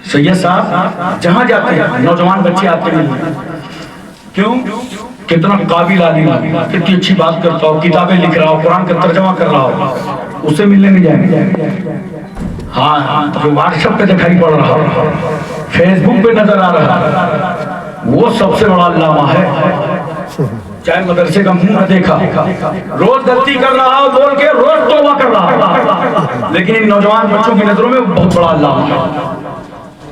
सैयद साहब जहाँ जाते हैं नौजवान बच्चे आते हैं, क्यों? कितना काबिल आदमी, कितनी अच्छी बात करता हो, किताबें लिख रहा हो, कुरान का तर्जमा कर रहा हो, उसे मिलने नहीं जाएंगे। हाँ हाँ, जो व्हाट्सएप पे दिखाई पड़ रहा हो, फेसबुक पे नजर आ रहा है, वो सबसे बड़ा अल्लामा है। चाहे मदरसे का मुंह न देखा, रोज गलती कर रहा हो बोल के, रोज तौबा कर रहा हो, लेकिन इन नौजवान बच्चों की नजरों में बहुत बड़ा अल्लामा है।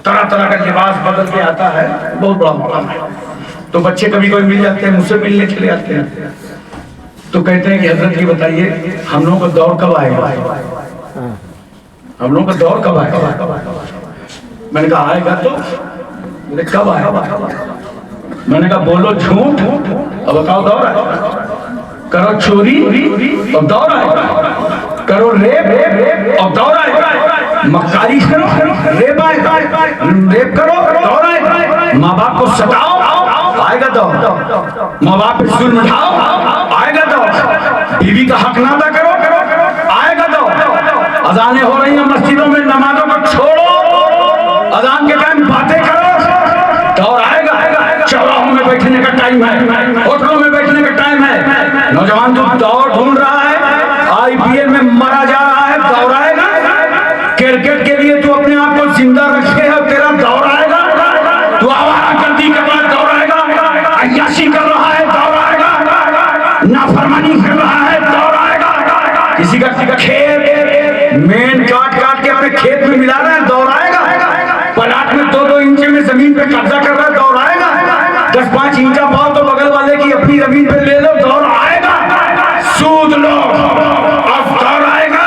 तरह तरह का लिबास बदल के आता है, बहुत बड़ा मुकाम है। तो बच्चे कभी कोई मिल जाते हैं, मुझसे मिलने चले जाते हैं, तो कहते हैं कि हजरत जी बताइए हम लोगों का दौर कब आएगा, हम लोगों का दौर कब आएगा। मैंने कहा आएगा तो कब आएगा। मैंने कहा बोलो झूठ अब बताओ दौर आएगा, करो चोरी और दौर आएगा, करो रेप और दौर आएगा, मक्कारी करो रेप आएगा, रेप करो दौर आएगा, माँ बाप को सताओ आएगा दौर, माँ बाप पे जुल्म उठाओ आएगा दौर, बीवी का हक ना अदा करो आएगा दौर, अजानें हो रही हैं मस्जिदों में, नमाजों को छोड़ो, अजान के टाइम बातें करो, दौर आएगा। चौराहों में बैठने का टाइम है, होटलों में बैठने का टाइम है। नौजवान जो दौर ढूंढ रहा है, आईपीएल में मरा जा रहा है, दौर आएगा। क्रिकेट के लिए तू अपने आप को जिंदा रखे है, तेरा दौर आएगा। तू आवारागर्दी कर रहा है, दौर आएगा। अय्याशी कर रहा है, दौर आएगा। नाफरमानी कर रहा है, दौर आएगा। किसी का खेत मेन काट काट के अपने खेत में मिला रहा है, दौर आएगा। प्लाट में 2-2 इंच में जमीन पे कब्जा कर रहा है, दौर आएगा। 10-5 इंचा पाओ तो बगल वाले की अपनी जमीन पे ले लो, दौर आएगा। सूद लो और दौर आएगा।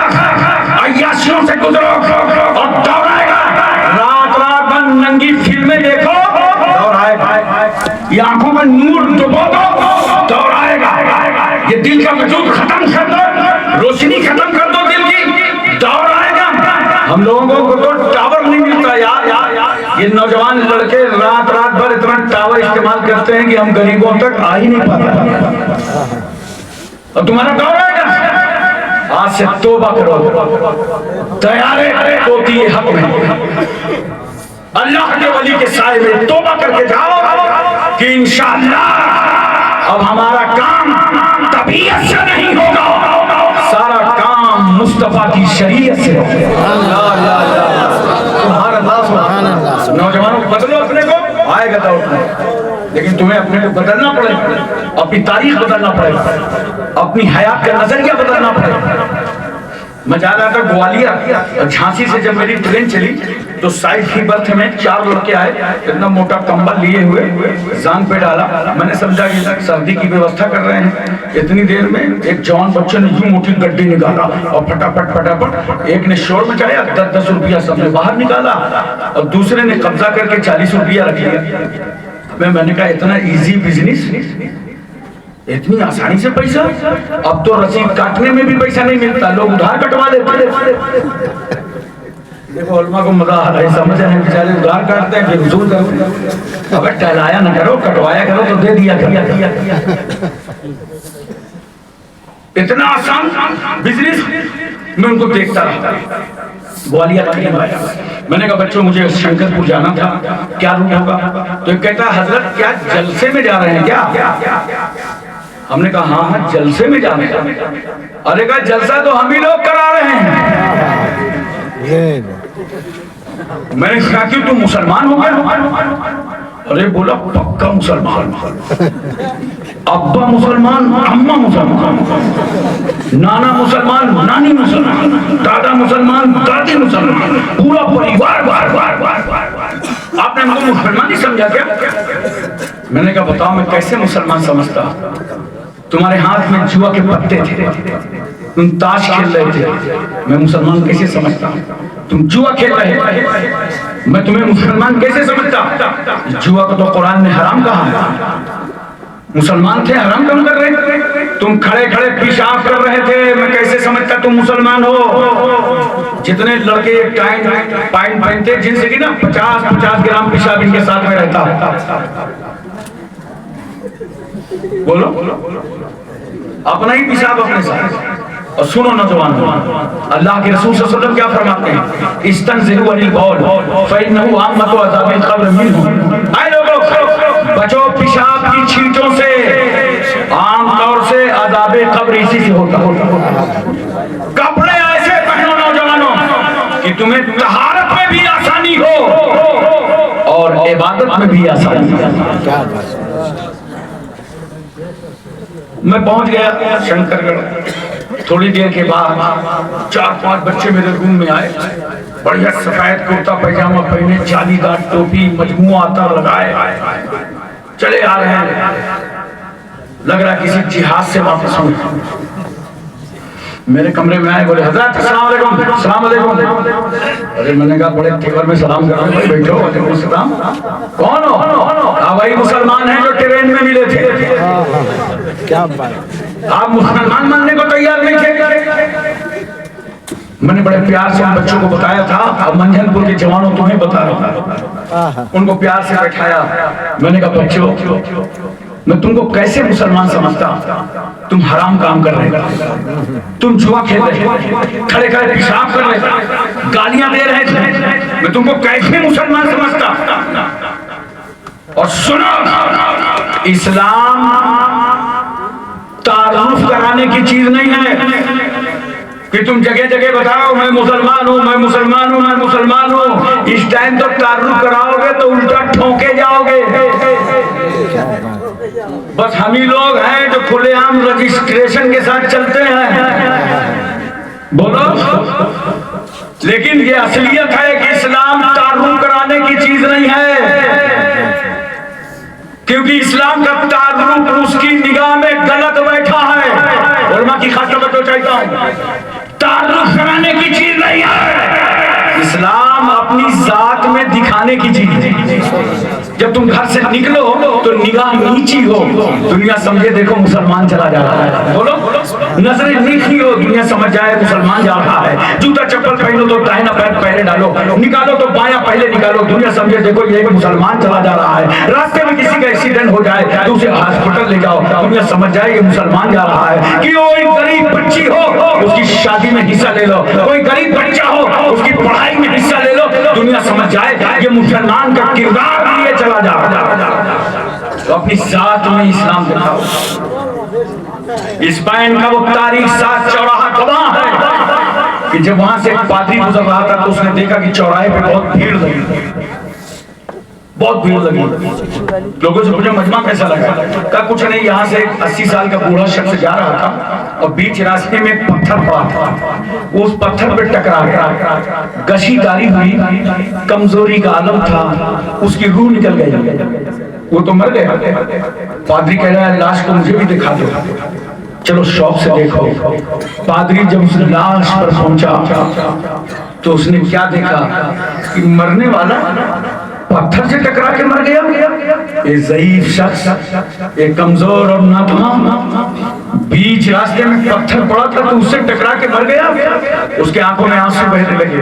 अय्याशियों से गुजरो और दौर आएगा। रात रात भर नंगी फिल्में देखो, दौर आएगा। ये आंखों में नूर डुबो दो, दौर आएगा। ये दिल का वजूद खत्म कर दो, रोशनी खत्म कर दो दिल की, दौर आएगा। हम लोगों को तो टावर नहीं मिलता यार। ये नौजवान लड़के रात रात भर इतना टावर इस्तेमाल करते हैं कि हम गरीबों तक आ ही नहीं पाते। और तुम्हारा दौर आएगा, आज से तौबा करो, तैयारे होती है हक में, अल्लाह के वली के साए में तौबा करके जाओ कि इंशाअल्लाह अब हमारा काम तबीयत से नहीं होगा, सारा काम मुस्तफा की शरीयत से होगा। नौजवानों बदलो अपने को, आएगा दौर, लेकिन तुम्हें अपने को बदलना पड़ेगा, अपनी तारीख बदलना पड़ेगा, अपनी हयात का नजरिया बदलना पड़ेगा। मैं जा रहा था ग्वालियर, झांसी से जब मेरी ट्रेन चली तो साइड की बर्थ में 4 लड़के आए, इतना मोटा कंबल लिए हुए, जान पे डाला। मैंने समझा कि सर्दी की व्यवस्था कर रहे हैं। इतनी देर में एक जवान बच्चे ने यूं मोटी गड्डी निकाला और फटाफट एक ने शोर मचाया, 10-10 रुपया सबने बाहर निकाला और दूसरे ने कब्जा करके 40 रुपया रख लिया। मैंने कहा इतना इजी बिजनेस, इतनी आसानी से पैसा। अब तो रसीद काटने में भी पैसा नहीं मिलता, लोग उधार कटवा लेते। देखो उलमा को मजा आ रहा है, समझ रहे हैं, बेचारे उधार काटते हैं फिर वसूल करो। अबे टहलाया ना करो, कटवाया करो तो दे दिया करो। इतना आसान बिजनेस मैं उनको देखता रहा। ग्वालियर करीब आया, मैंने कहा बच्चों मुझे शंकरपुर जाना था, क्या रूट होगा? तो कहता हजरत क्या जलसे में जा रहे हैं क्या? हमने कहा हाँ जलसे में जाने का। अरे कहा जलसा तो हम ही लोग करा रहे हैं। मैंने कहा कि तुम मुसलमान हो गए? अरे बोला पक्का मुसलमान, अब्बा मुसलमान, अम्मा मुसलमान, नाना मुसलमान, नानी मुसलमान, दादा मुसलमान, दादी मुसलमान, पूरा परिवार आपने हमको मुसलमान ही समझा क्या? मैंने कहा बताओ मैं कैसे मुसलमान समझता? तुम्हारे हाथ में जुआ के पत्ते थे, तुम ताश खेल रहे थे, मैं मुसलमान कैसे समझता? तुम जुआ खेल रहे थे, मैं तुम्हें मुसलमान कैसे समझता? जुआ को तो कुरान ने हराम कहा है, मुसलमान थे हराम कम कर रहे? तुम खड़े खड़े पेशाब कर रहे थे, मैं कैसे समझता तुम मुसलमान हो? जितने लड़के टाइम पाइन पहनते जिनसे कि ना 50-50 ग्राम पेशाब इनके साथ में रहता। बोलो अपना ही पेशाब अपने साथ। और सुनो नौजवानों, अल्लाह के रसूल सल्लल्लाहु अलैहि वसल्लम क्या फरमाते हैं, इस्तंज़िलू अनिल बौल फ़इन्नहु आम्मतु अज़ाबिल क़ब्र मिन्हु। आए लोगों, बचो पेशाब की छींटों से, आम तौर से अज़ाबे क़ब्र इसी से होता। कपड़े ऐसे पहनो नौजवानों कि तुम्हें तहारत में भी आसानी हो और इबादत में भी आसानी हो। मैं पहुंच गया शंकरगढ़। थोड़ी देर के बाद 4-5 बच्चे मेरे रूम में आए, बढ़िया सफेद कुर्ता पैजामा पहने, जालीदार टोपी, मजमुआ आता लगाए, चले आ रहे हैं। लग रहा किसी जिहाद से वापस हुए। मेरे कमरे में आए, बोले हज़रत अस्सलाम वालेकुम। अरे मैंने कहा बड़े तेवर में सलाम कर रहा हूं, बैठो। वालेकुम सलाम। कौन हो? वही मुसलमान हैं जो ट्रेन में मिले थे। क्या बात, आप मुसलमान मानने को तैयार नहीं थे? मैंने बड़े प्यार से उन बच्चों को बताया था, अब मंझनपुर के जवानों तुम्हें बता रहा हूं। उनको प्यार से बैठाया। मैंने कहा बच्चों, मैं तुमको कैसे मुसलमान समझता? तुम हराम काम कर रहे, तुम जुआ खेल रहे, खड़े खड़े पेशाब कर रहे, गालियां दे रहे थे, मैं तुमको कैसे मुसलमान समझता? और सुनो, इस्लाम तारुफ कराने की चीज नहीं है कि तुम जगह जगह बताओ मैं मुसलमान हूँ, मैं मुसलमान हूँ, मैं मुसलमान हूँ। इस टाइम तो तारुफ कराओगे तो उल्टा ठोके जाओगे। बस हम ही लोग हैं जो खुलेआम रजिस्ट्रेशन के साथ चलते हैं, बोलो। लेकिन ये असलियत है कि इस्लाम तारुफ कराने की चीज नहीं है, क्योंकि इस्लाम का तारुफ उसकी निगाह में गलत बैठा है। उलमा की खास बात चाहता हूं, तारुफ कराने की चीज नहीं है। इस्लाम अपनी जात में दिखाने की चीज है। जब तुम घर से निकलो तो निगाह नीची हो, दुनिया समझे देखो मुसलमान चला जा रहा है। बोलो, नजरें नीची हो, दुनिया समझ जाए मुसलमान जा रहा है। जूता चप्पल पहनो तो दाहिना पैर पहले डालो, निकालो तो बायां पहले निकालो, दुनिया समझे देखो ये मुसलमान चला जा रहा है। रास्ते में किसी का एक्सीडेंट हो जाए तो उसे हॉस्पिटल ले जाओ, दुनिया समझ जाए ये मुसलमान जा रहा है। कि कोई गरीब बच्ची हो उसकी शादी में हिस्सा ले लो, कोई गरीब बच्चा हो उसकी पढ़ाई में हिस्सा ले लो, दुनिया समझ जाए ये मुसलमान का किरदार लिए चला जा रहा। तो अपनी जात में इस्लाम दिखाओ। स्पेन का वो तारीख 7 चौराहा गवाह है कि जब वहां से एक पादरी गुजर रहा था तो उसने देखा कि चौराहे पे बहुत भीड़ लगी, बहुत भीड़ लगी। लोगों से पूछा मजमा कैसा लगा? कहा कुछ नहीं, यहाँ से 80 साल का बूढ़ा शख्स जा रहा था और बीच रास्ते में पत्थर पड़ा था, वो उस पत्थर पे टकरा गया, गशी गारी हुई, कमजोरी का आलम था, उसकी रूह निकल गई, वो तो मर गया। पादरी कह रहा है लाश को मुझे भी दिखा दो। चलो शौक से देखो। पादरी जब उस लाश पर पहुंचा तो उसने क्या देखा कि मरने वाला पत्थर से टकरा के मर गया। ये ज़ईफ शख्स, ये कमजोर और नातवान बीच रास्ते में पत्थर पड़ा था तो उससे टकरा के मर गया। उसके आंखों में आंसू बहने लगे,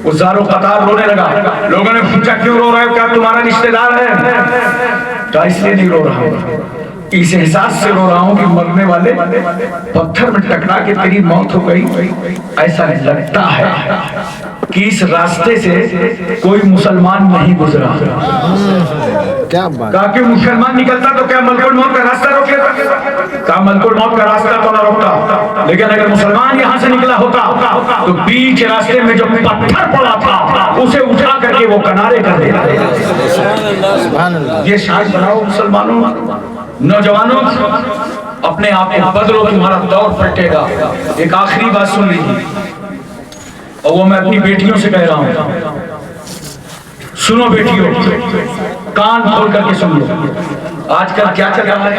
वो ज़ारो कतार रोने लगा। लोगों ने पूछा क्यों रो रहे हो, क्या तुम्हारा रिश्तेदार है? तो इसलिए नहीं रो रहा हूं, इस एहसास से रो रहा हूं कि मरने वाले पत्थर में टकरा के तेरी मौत हो गई। ऐसा लगता है कि इस रास्ते से कोई मुसलमान नहीं गुजरा। क्या बात? कहा कि मुसलमान निकलता तो क्या मलकुल मौत का रास्ता रोक लेता? कहा मलकुल मौत का रास्ता तो ना रोकता, लेकिन अगर मुसलमान यहाँ से निकला होता तो बीच रास्ते में जो पत्थर पड़ा था उसे उठा करके वो किनारे कर देता। ये शायद बनाओ मुसलमानों, नौजवानों, अपने आप को बदलो, तुम्हारा दौर पलटेगा। एक आखिरी बात सुन लीजिए, और वो मैं अपनी बेटियों से कह रहा हूं। सुनो बेटियों, कान खोल करके सुन लो। आजकल क्या चल रहा है?